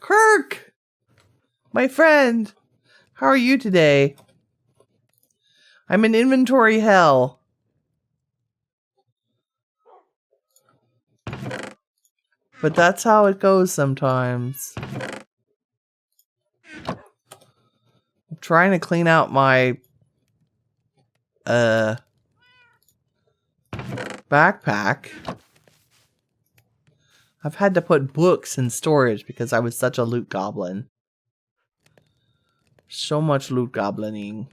Kirk! My friend! How are you today? I'm in inventory hell. But that's how it goes sometimes. I'm trying to clean out my backpack. I've had to put books in storage because I was such a loot goblin. So much loot goblining.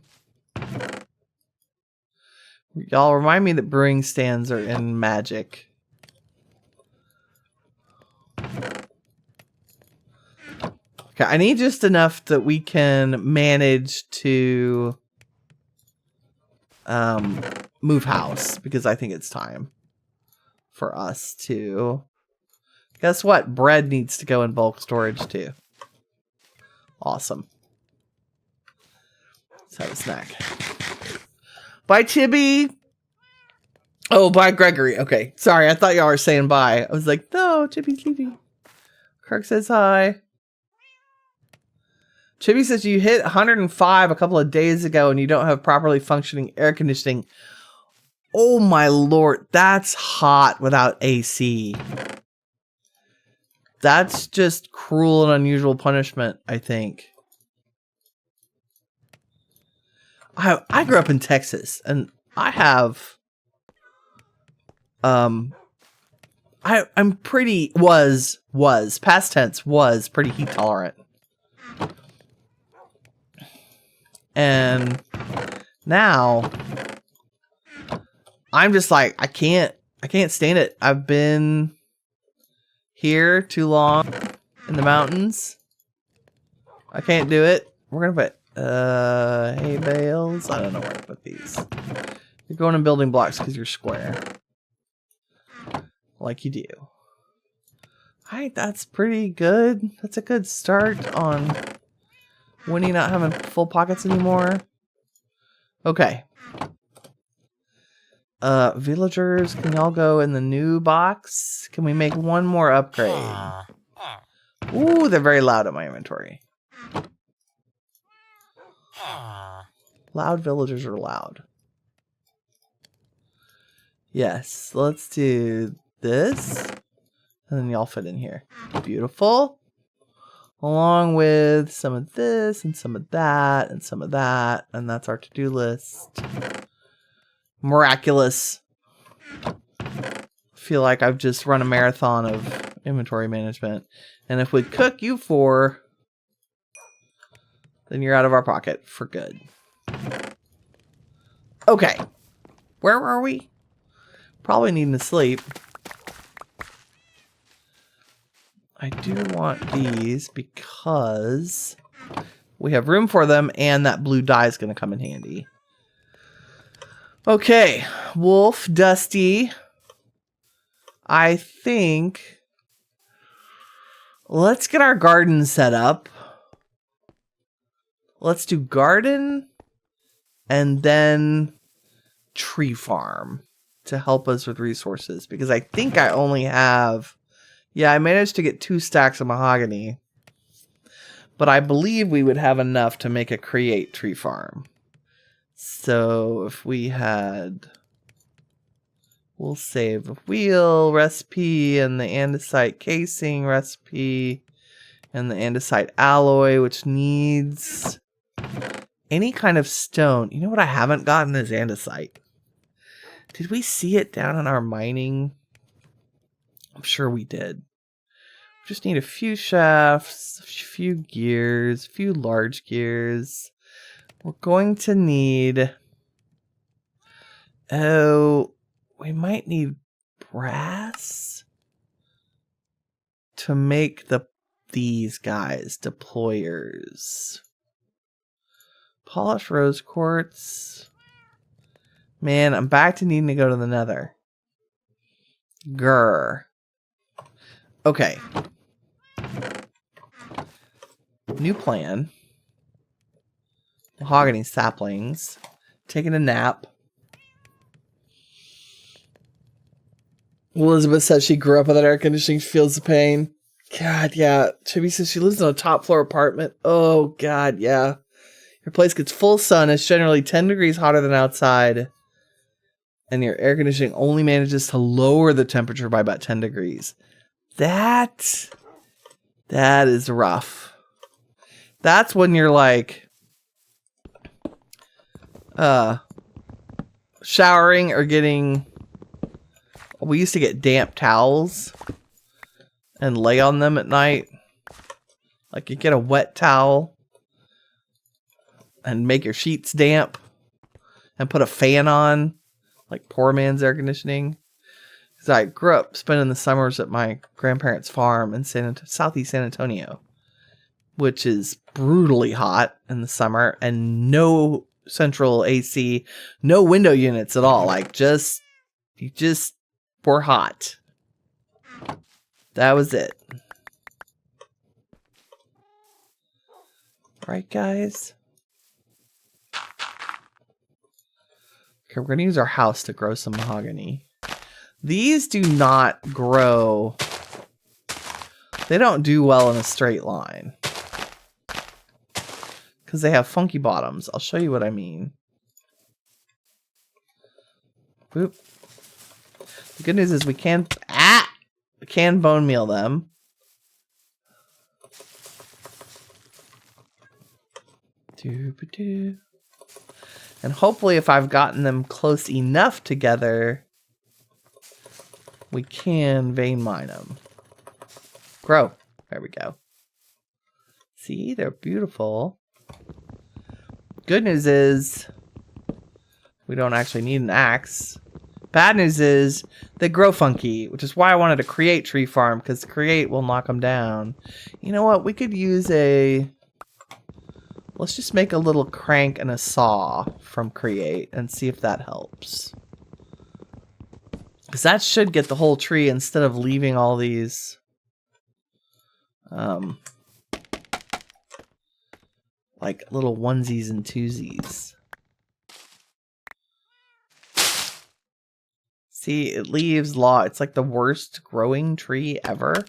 Y'all remind me that brewing stands are in magic. Okay, I need just enough that we can manage to move house, because I think it's time for us to... Guess what? Bread needs to go in bulk storage too. Awesome. Let's have a snack. Bye, Chibi. Oh, bye, Gregory. Okay, sorry. I thought y'all were saying bye. I was like, no, Chibi's leaving. Kirk says hi. Chibi says you hit 105 a couple of days ago and you don't have properly functioning air conditioning. Oh my lord, that's hot without AC. That's just cruel and unusual punishment, I think. I grew up in Texas, and I have... I'm pretty... past tense, was pretty heat tolerant. And now... I'm just like, I can't stand it. I've been here too long in the mountains. I can't do it. We're gonna put hay bales. I don't know where to put these. You're going in building blocks because you're square. Like you do. Alright, that's pretty good. That's a good start on Winnie not having full pockets anymore. Okay. Villagers, can y'all go in the new box? Can we make one more upgrade? Ooh, they're very loud at my inventory. Loud villagers are loud. Yes, let's do this. And then y'all fit in here. Beautiful. Along with some of this and some of that and some of that. And that's our to-do list. Miraculous. I feel like I've just run a marathon of inventory management. And if we cook you for, then you're out of our pocket for good. Okay. Where are we? Probably needing to sleep. I do want these because we have room for them and that blue dye is going to come in handy. Okay, Wolf, Dusty. I think let's get our garden set up. Let's do garden and then tree farm to help us with resources, because I think I only have, yeah, I managed to get 2 stacks of mahogany, but I believe we would have enough to make a create tree farm. So if we had, we'll save a wheel recipe and the andesite casing recipe and the andesite alloy, which needs any kind of stone. You know what I haven't gotten is andesite. Did we see it down in our mining? I'm sure we did. We just need a few shafts, a few gears, a few large gears. We're going to need... Oh, we might need brass to make these guys deployers. Polished rose quartz. Man, I'm back to needing to go to the nether. Grr. Okay. New plan. Mahogany saplings. Taking a nap. Elizabeth says she grew up without air conditioning. She feels the pain. God, yeah. Chibi says she lives in a top floor apartment. Oh, God, yeah. Your place gets full sun. It's generally 10 degrees hotter than outside. And your air conditioning only manages to lower the temperature by about 10 degrees. That is rough. That's when you're like showering or getting... We used to get damp towels and lay on them at night. Like you get a wet towel and make your sheets damp and put a fan on. Like poor man's air conditioning. Because I grew up spending the summers at my grandparents' farm in southeast San Antonio, which is brutally hot in the summer, and no central AC, no window units at all. Like you just were hot. That was it. Right, guys? Okay, we're going to use our house to grow some mahogany. These do not grow. They don't do well in a straight line. Because they have funky bottoms. I'll show you what I mean. Boop. The good news is we can bone meal them. Doo-ba-doo. And hopefully if I've gotten them close enough together, we can vein mine them. Grow. There we go. See, they're beautiful. Good news is we don't actually need an axe. Bad news is they grow funky, which is why I wanted to create tree farm, because create will knock them down. You know what? We could use a... Let's just make a little crank and a saw from create and see if that helps. Because that should get the whole tree instead of leaving all these... like little onesies and twosies. See, it leaves it's like the worst growing tree ever.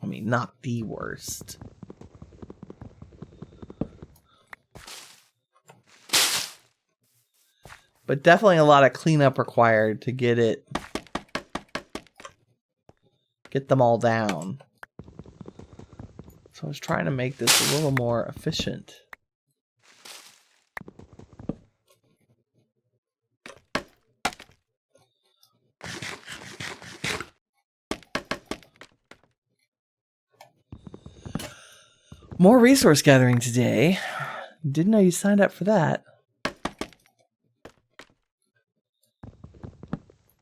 I mean, not the worst. But definitely a lot of cleanup required to get them all down. So I was trying to make this a little more efficient. More resource gathering today. Didn't know you signed up for that.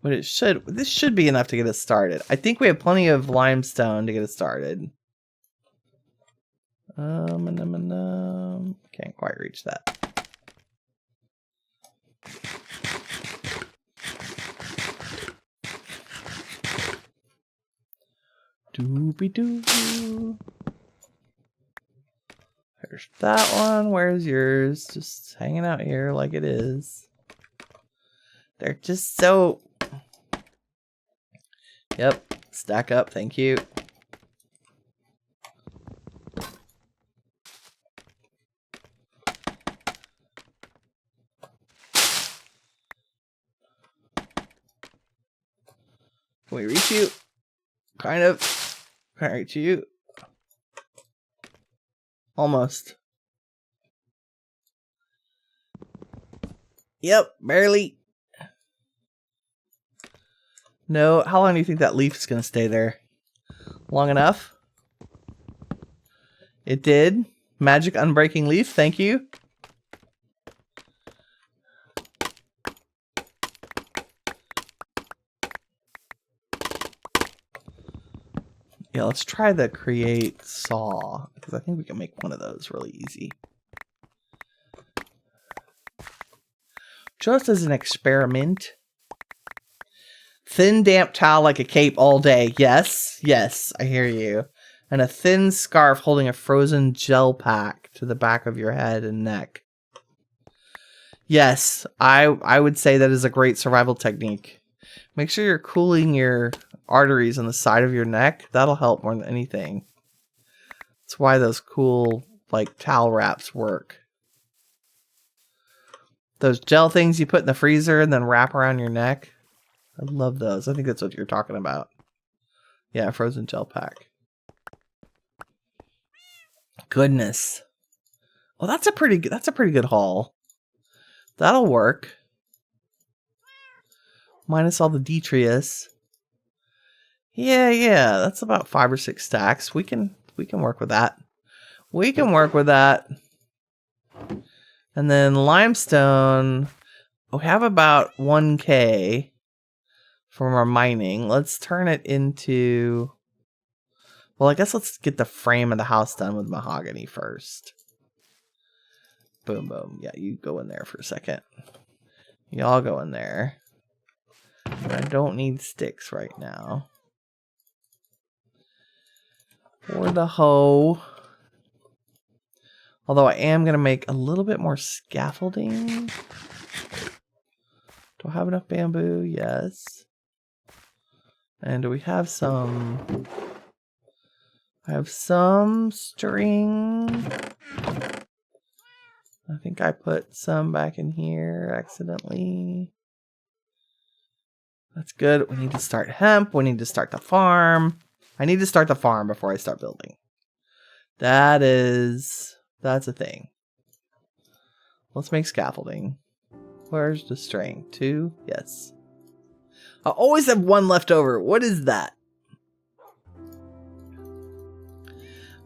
But this should be enough to get us started. I think we have plenty of limestone to get us started. Can't quite reach that. Doobie-doo. There's that one. Where's yours? Just hanging out here like it is. They're just so... Yep. Stack up. Thank you. Can we reach you? Kind of. Can't reach you. Almost. Yep, barely. No, how long do you think that leaf is going to stay there? Long enough? It did. Magic unbreaking leaf, thank you. Yeah, let's try the create saw, because I think we can make one of those really easy. Just as an experiment. Thin damp towel like a cape all day. Yes, yes, I hear you. And a thin scarf holding a frozen gel pack to the back of your head and neck. Yes, I would say that is a great survival technique. Make sure you're cooling your arteries on the side of your neck. That'll help more than anything. That's why those cool, like, towel wraps work. Those gel things you put in the freezer and then wrap around your neck. I love those. I think that's what you're talking about. Yeah, frozen gel pack. Goodness. Well, that's a pretty good haul. That'll work. Minus all the Detrius. Yeah, that's about 5 or 6 stacks. We can work with that. We can work with that. And then limestone, we have about 1K from our mining. Let's turn it into, well, I guess let's get the frame of the house done with mahogany first. Boom, boom. Yeah, you go in there for a second. Y'all go in there. I don't need sticks right now. Or the hoe. Although I am going to make a little bit more scaffolding. Do I have enough bamboo? Yes. And do we have some? I have some string. I think I put some back in here accidentally. That's good. We need to start hemp. We need to start the farm. I need to start the farm before I start building. That's a thing. Let's make scaffolding. Where's the string? 2? Yes. I always have 1 left over. What is that?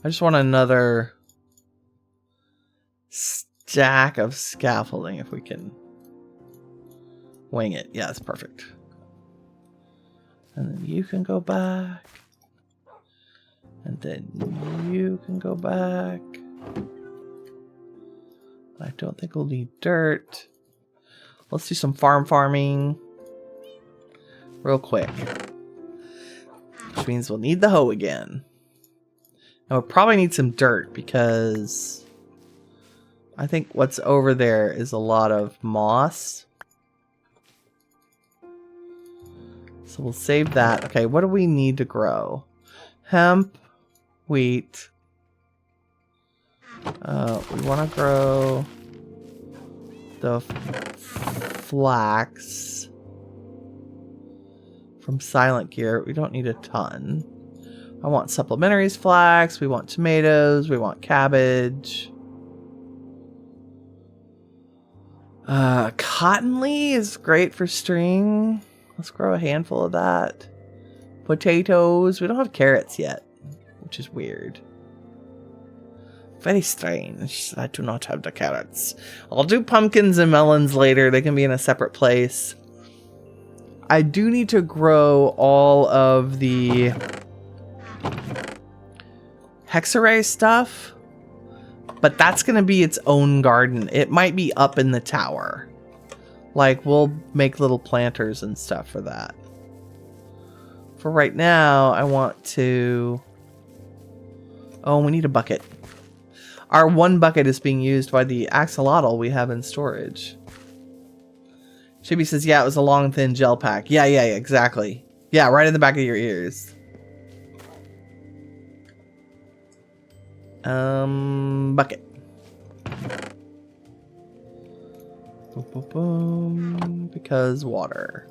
I just want another stack of scaffolding if we can wing it. Yeah, that's perfect. And then you can go back. And then you can go back. I don't think we'll need dirt. Let's do some farming real quick. Which means we'll need the hoe again. And we'll probably need some dirt because I think what's over there is a lot of moss. So we'll save that. Okay, what do we need to grow? Hemp, wheat. We want to grow the flax from Silent Gear. We don't need a ton. I want supplementaries flax. We want tomatoes. We want cabbage. Cottonly is great for string. Let's grow a handful of that. Potatoes. We don't have carrots yet, which is weird. Very strange. I do not have the carrots. I'll do pumpkins and melons later. They can be in a separate place. I do need to grow all of the hexarray stuff, but that's going to be its own garden. It might be up in the tower. Like, we'll make little planters and stuff for that. For right now, I want to... Oh, we need a bucket. Our 1 bucket is being used by the axolotl we have in storage. Chibi says, yeah, it was a long, thin gel pack. Yeah, exactly. Yeah, right in the back of your ears. Bucket. Boom, boom, boom. Because water.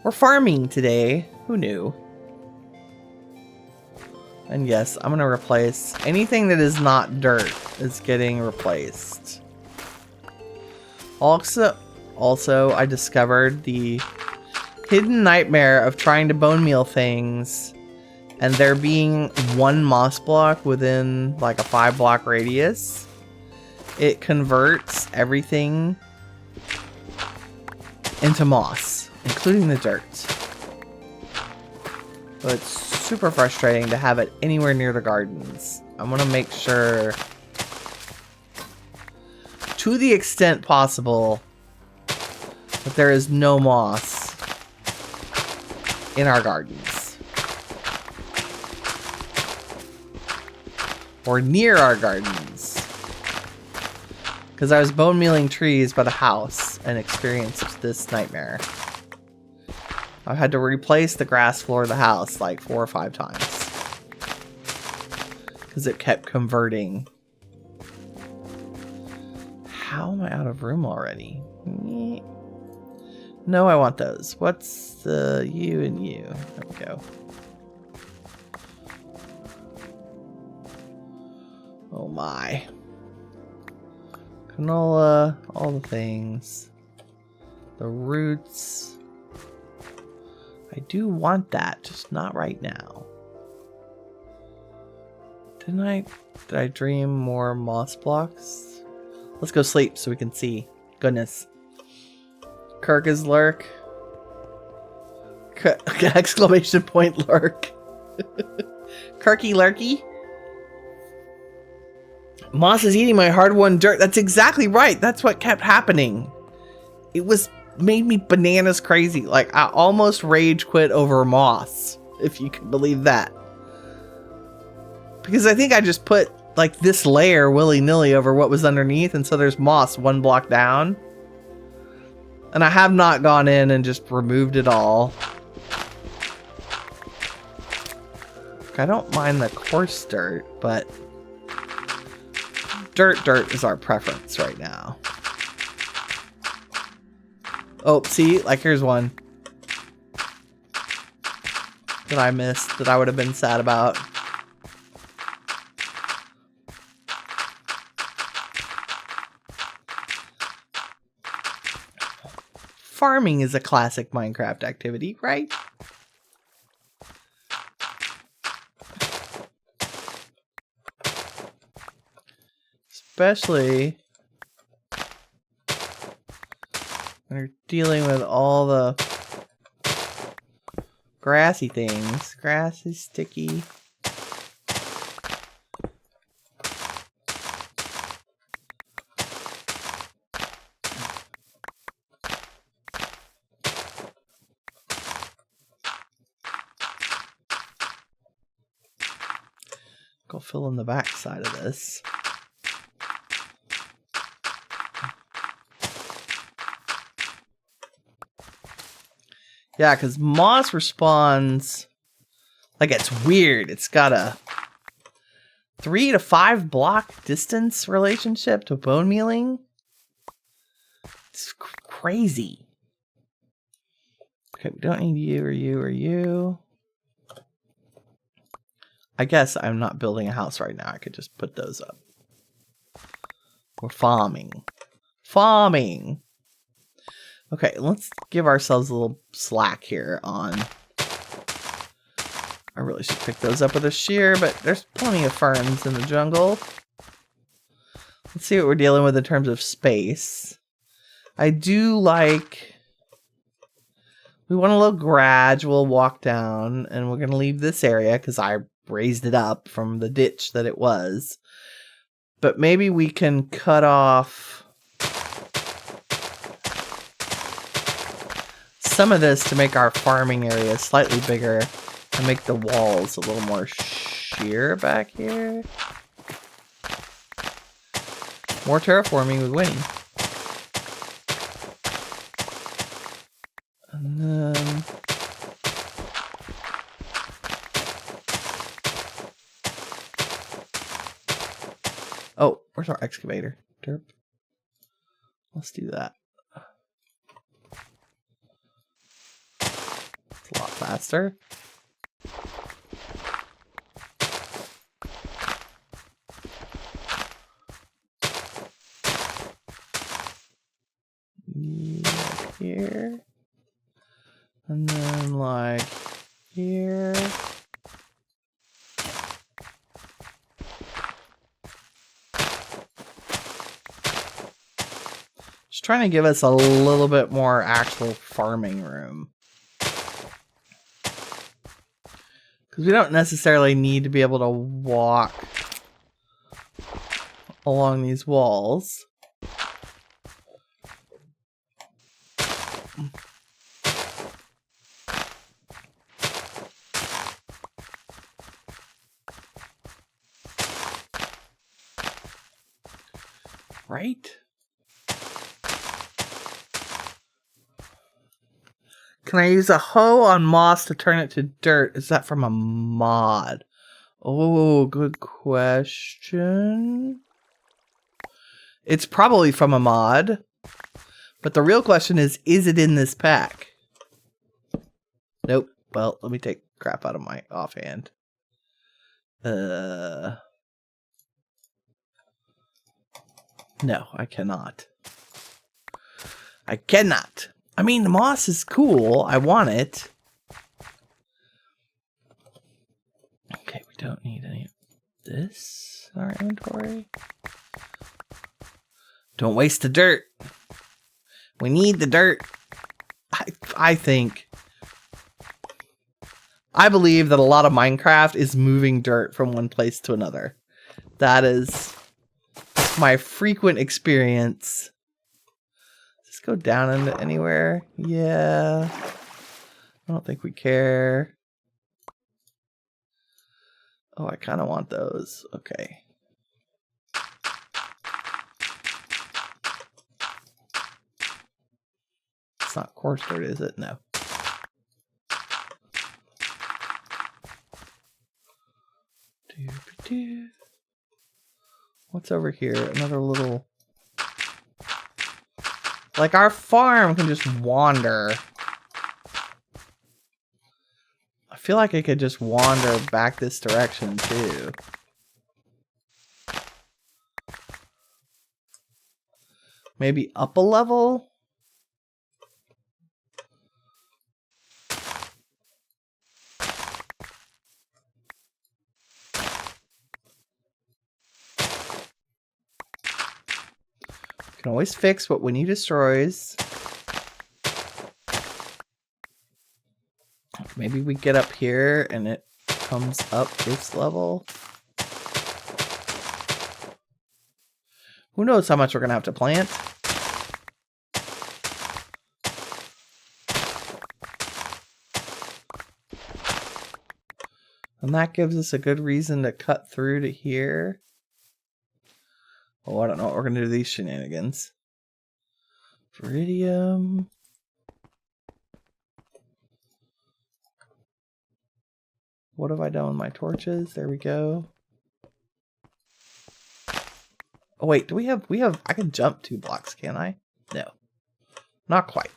We're farming today. Who knew? And yes, I'm going to replace anything that is not dirt is getting replaced. Also, I discovered the hidden nightmare of trying to bone meal things and there being 1 moss block within like a 5 block radius. It converts everything into moss, including the dirt. So it's super frustrating to have it anywhere near the gardens. I want to make sure, to the extent possible, that there is no moss in our gardens. or near our gardens. Because I was bone mealing trees by the house and experienced this nightmare. I had to replace the grass floor of the house like 4 or 5 times. Because it kept converting. How am I out of room already? No, I want those. What's the you and you? There we go. Oh my. Canola, all the things. The roots. I do want that, just not right now. Did I dream more moss blocks? Let's go sleep so we can see. Goodness. Kirk is lurk. Exclamation point lurk. Kirky lurky. Moss is eating my hard-won dirt. That's exactly right. That's what kept happening. It made me bananas crazy. Like, I almost rage quit over moss, if you can believe that. Because I think I just put, like, this layer willy-nilly over what was underneath, and so there's moss 1 block down. And I have not gone in and just removed it all. I don't mind the coarse dirt, but dirt is our preference right now. Oh, see? Like, here's one that I missed that I would have been sad about. Farming is a classic Minecraft activity, right? Especially when you're dealing with all the grassy things. Grass is sticky. Go fill in the back side of this. Yeah, because moss responds like it's weird. It's got a 3 to 5 block distance relationship to bone mealing. It's crazy. Okay, we don't need you or you or you. I guess I'm not building a house right now. I could just put those up. We're farming. Farming! Okay, let's give ourselves a little slack here on... I really should pick those up with a shear, but there's plenty of ferns in the jungle. Let's see what we're dealing with in terms of space. I do like... We want a little gradual walk down, and we're going to leave this area because I raised it up from the ditch that it was. But maybe we can cut off some of this to make our farming area slightly bigger and make the walls a little more sheer back here. More terraforming with Winnie. And then... Oh, where's our excavator? Derp. Let's do that. It's a lot faster. Like here. And then like here. Just trying to give us a little bit more actual farming room. Because we don't necessarily need to be able to walk along these walls. Right? Can I use a hoe on moss to turn it to dirt? Is that from a mod? Oh, good question. It's probably from a mod. But the real question is it in this pack? Nope. Well, let me take crap out of my offhand. No, I cannot. I cannot. I mean, the moss is cool. I want it. Okay, we don't need any of this in our inventory. Don't waste the dirt. We need the dirt. I think. I believe that a lot of Minecraft is moving dirt from one place to another. That is my frequent experience. Does this go down into anywhere? Yeah. I don't think we care. Oh, I kind of want those. Okay. It's not coarse dirt, is it? No. What's over here? Another little... Like, our farm can just wander. I feel like it could just wander back this direction, too. Maybe up a level? Can always fix what Winnie destroys. Maybe we get up here and it comes up this level. Who knows how much we're gonna have to plant? And that gives us a good reason to cut through to here. Oh, I don't know what we're going to do with these shenanigans. Viridium. What have I done with my torches? There we go. Oh, wait. Do we have... I can jump 2 blocks, can I? No. Not quite.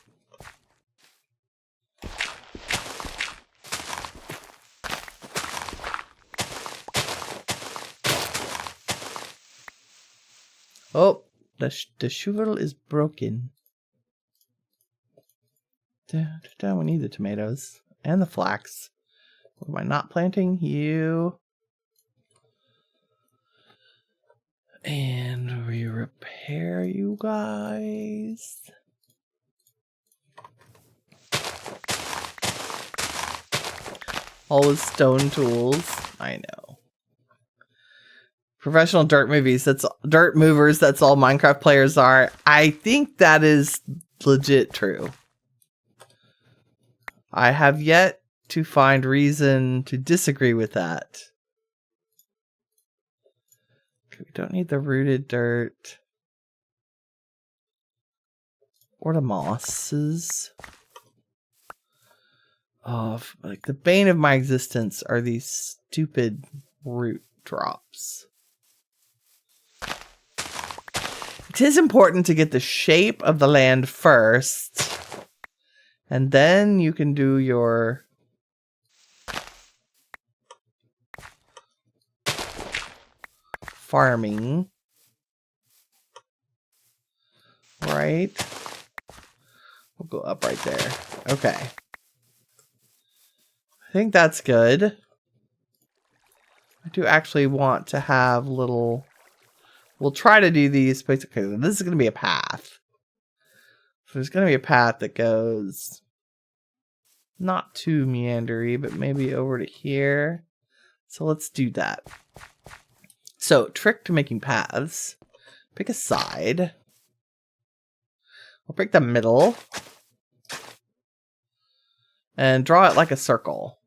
Oh, the shovel is broken. We need the tomatoes and the flax. What am I not planting? You. And we repair you guys. All with stone tools. I know. Professional dirt movers, that's all Minecraft players are. I think that is legit true. I have yet to find reason to disagree with that. We don't need the rooted dirt. Or the mosses. Oh, like the bane of my existence are these stupid root drops. It is important to get the shape of the land first, and then you can do your farming, right? We'll go up right there. Okay. I think that's good. I do actually want to have little... We'll try to do these basically. This is going to be a path. So there's going to be a path that goes not too meandery, but maybe over to here. So let's do that. So, trick to making paths. Pick a side. We'll pick the middle. And draw it like a circle.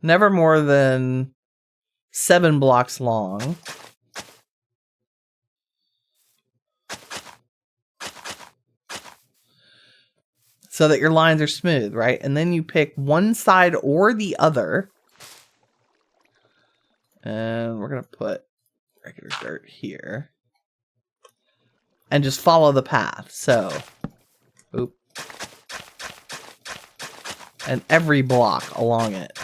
Never more than 7 blocks long. so that your lines are smooth, right? And then you pick one side or the other. And we're going to put regular dirt here. And just follow the path. So, oop. And every block along it.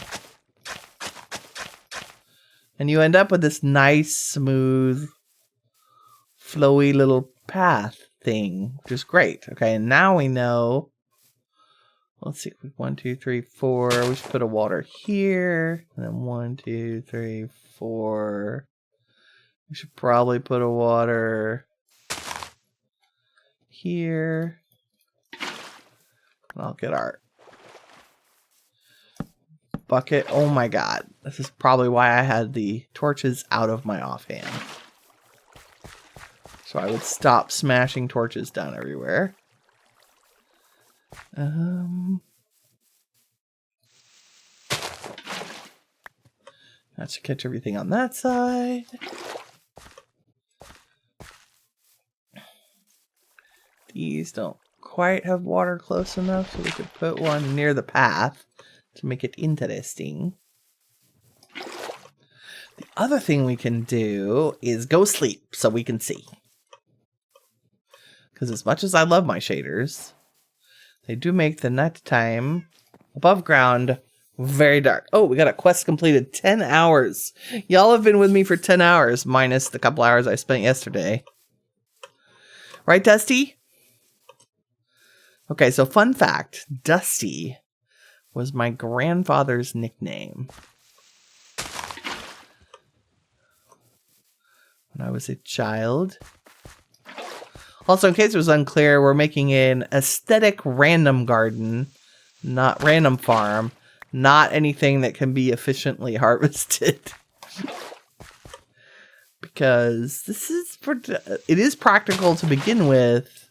And you end up with this nice, smooth, flowy little path thing, which is great. Okay, and now we know. Let's see, 1, 2, 3, 4. We should put a water here. And then 1, 2, 3, 4. We should probably put a water here. And I'll get our bucket. Oh my god. This is probably why I had the torches out of my offhand. So I would stop smashing torches down everywhere. That should catch everything on that side. These don't quite have water close enough, so we could put one near the path to make it interesting. The other thing we can do is go sleep so we can see. Because as much as I love my shaders, they do make the nighttime above ground very dark. Oh, we got a quest completed. 10 hours. Y'all have been with me for 10 hours, minus the couple hours I spent yesterday. Right, Dusty? Okay, so fun fact. Dusty was my grandfather's nickname when I was a child. Also, in case it was unclear, we're making an aesthetic random garden, not random farm, not anything that can be efficiently harvested. Because this is it is practical to begin with,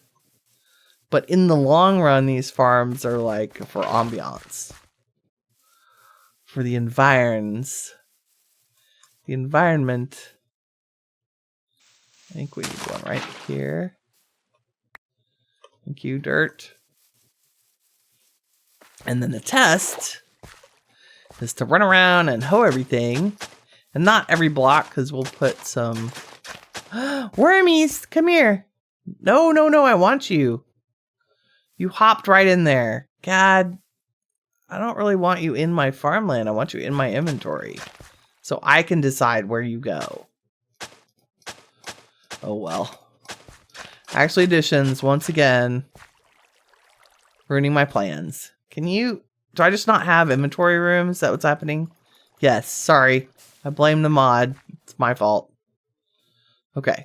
but in the long run, these farms are like for ambiance, for the environs, the environment. I think we need one right here. Thank you, dirt. And then the test is to run around and hoe everything. And not every block, because we'll put some... Wormies, come here. No, no, no, I want you. You hopped right in there. God, I don't really want you in my farmland. I want you in my inventory. So I can decide where you go. Oh, well. Actually, additions, once again, ruining my plans. Can you... Do I just not have inventory room? Is that what's happening? Yes, sorry. I blame the mod. It's my fault. Okay.